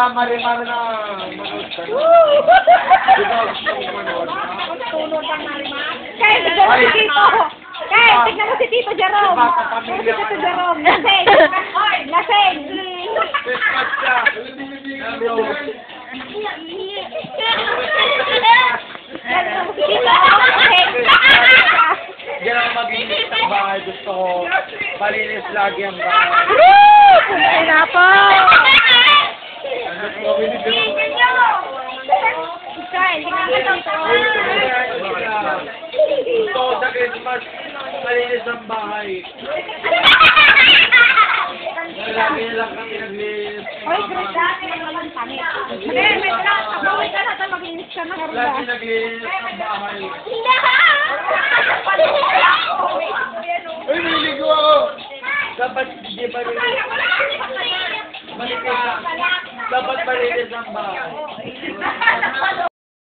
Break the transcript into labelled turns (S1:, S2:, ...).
S1: Marimar na manood ka na. Di ba gusto mo manood na?
S2: Tulog ang Marimar. Kaya, tignan mo si Tito. Kaya, tignan mo si Tito Jerome. Si Tito Jerome. Lasing. Lasing.
S1: Christmas ka. Hello.
S2: Tignan mo si Tito. Lasing.
S1: Diyan ako mag-inis ng bahay. Gusto ko malinis lagi ang bahay.
S2: Ay na po.
S1: Ano po, binibigyan ko.
S2: Kaya, tignan mo si Tito.
S1: Gusto ko sa Christmas, malinis ang bahay. Lagi na lang kami naglinis.
S2: Oy, dati ang walang pangit. Hindi, bawi ka na ito, mag-inis ka na.
S1: Lagi naglinis ang bahay.
S2: Hindi ha!
S1: Uy, niligo ako! Dapat di malinis. Dapat malinis ang bahay.